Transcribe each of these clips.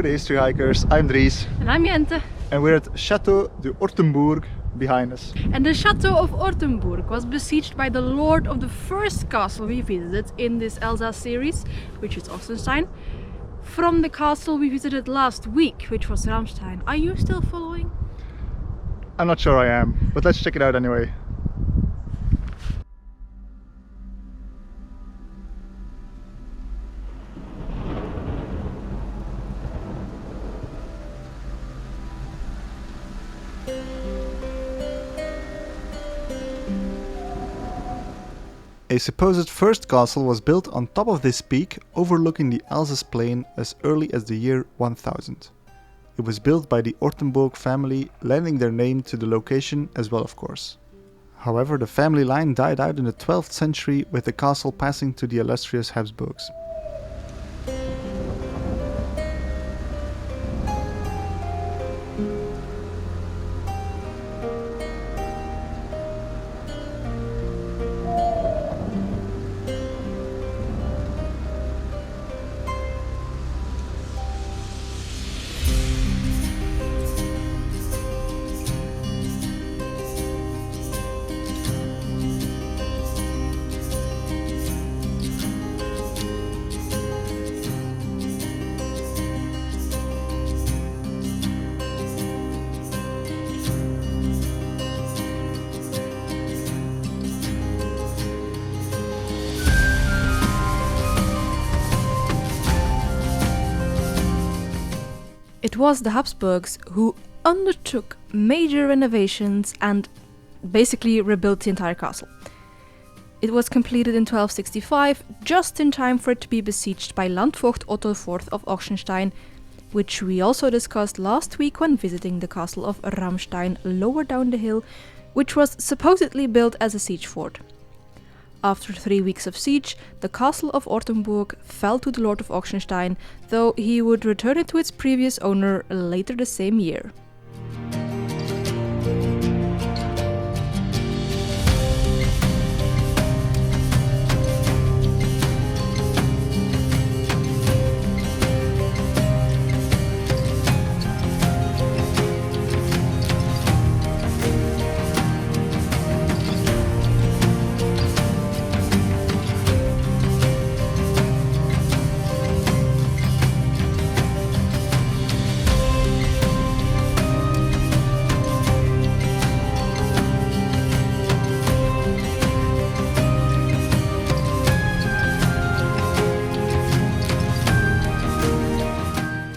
Good day, Street Hikers. I'm Dries. And I'm Jente. And we're at Château de Ortenburg behind us. And the Chateau of Ortenburg was besieged by the lord of the first castle we visited in this Elsa's series, which is Ochsenstein. From the castle we visited last week, which was Ramstein. Are you still following? I'm not sure I am, but let's check it out anyway. A supposed first castle was built on top of this peak overlooking the Alsace plain as early as the year 1000. It was built by the Ortenburg family, lending their name to the location as well, of course. However, the family line died out in the 12th century with the castle passing to the illustrious Habsburgs. It was the Habsburgs who undertook major renovations and basically rebuilt the entire castle. It was completed in 1265, just in time for it to be besieged by Landvogt Otto IV of Ochsenstein, which we also discussed last week when visiting the castle of Ramstein lower down the hill, which was supposedly built as a siege fort. After 3 weeks of siege, the castle of Ortenburg fell to the Lord of Ochsenstein, though he would return it to its previous owner later the same year.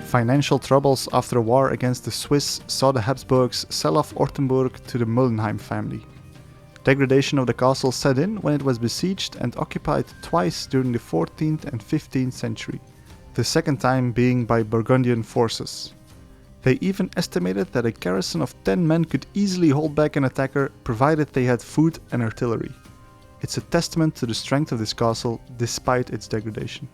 Financial troubles after a war against the Swiss saw the Habsburgs sell off Ortenburg to the Mullenheim family. Degradation of the castle set in when it was besieged and occupied twice during the 14th and 15th century, the second time being by Burgundian forces. They even estimated that a garrison of 10 men could easily hold back an attacker provided they had food and artillery. It's a testament to the strength of this castle despite its degradation.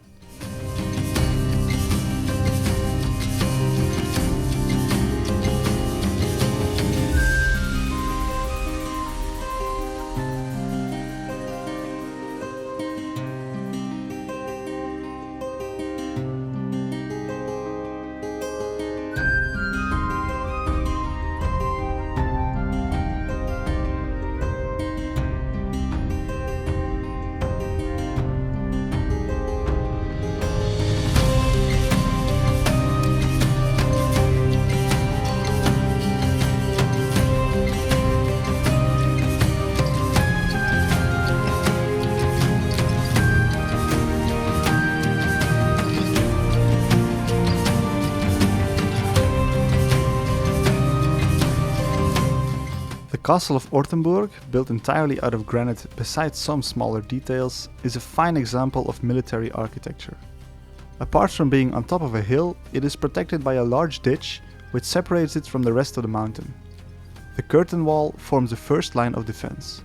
The castle of Ortenburg, built entirely out of granite besides some smaller details, is a fine example of military architecture. Apart from being on top of a hill, it is protected by a large ditch which separates it from the rest of the mountain. The curtain wall forms the first line of defense.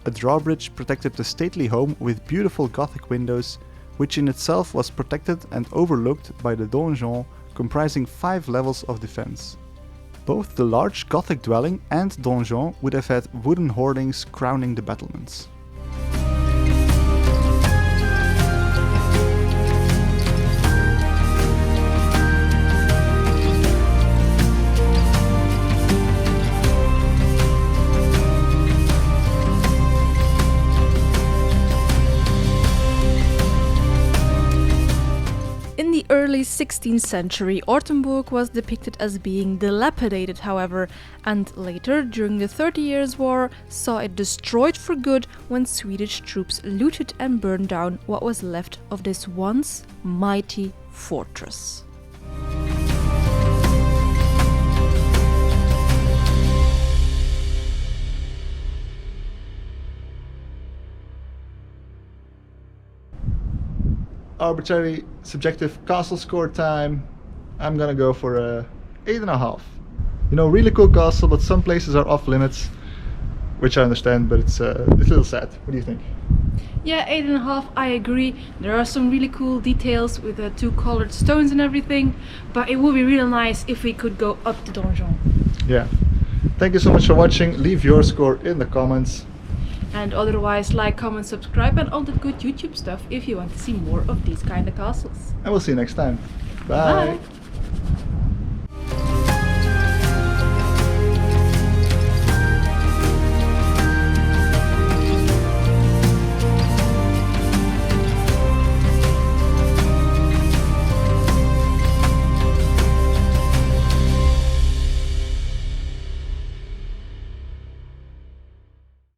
A drawbridge protected the stately home with beautiful Gothic windows, which in itself was protected and overlooked by the donjon, comprising 5 levels of defense. Both the large Gothic dwelling and donjon would have had wooden hoardings crowning the battlements. early 16th century, Ortenburg was depicted as being dilapidated, however, and later, during the 30 Years' War, saw it destroyed for good when Swedish troops looted and burned down what was left of this once mighty fortress. Arbitrary subjective castle score time. I'm gonna go for a 8.5. You know, really cool castle, but some places are off limits, which I understand, but it's a little sad. What do you think? Yeah, 8.5, I agree. There are some really cool details with the 2 colored stones and everything, but it would be real nice if we could go up the donjon. Yeah. Thank you so much for watching. Leave your score in the comments. And otherwise, like, comment, subscribe, and all that good YouTube stuff if you want to see more of these kind of castles. And we'll see you next time. Bye. Bye.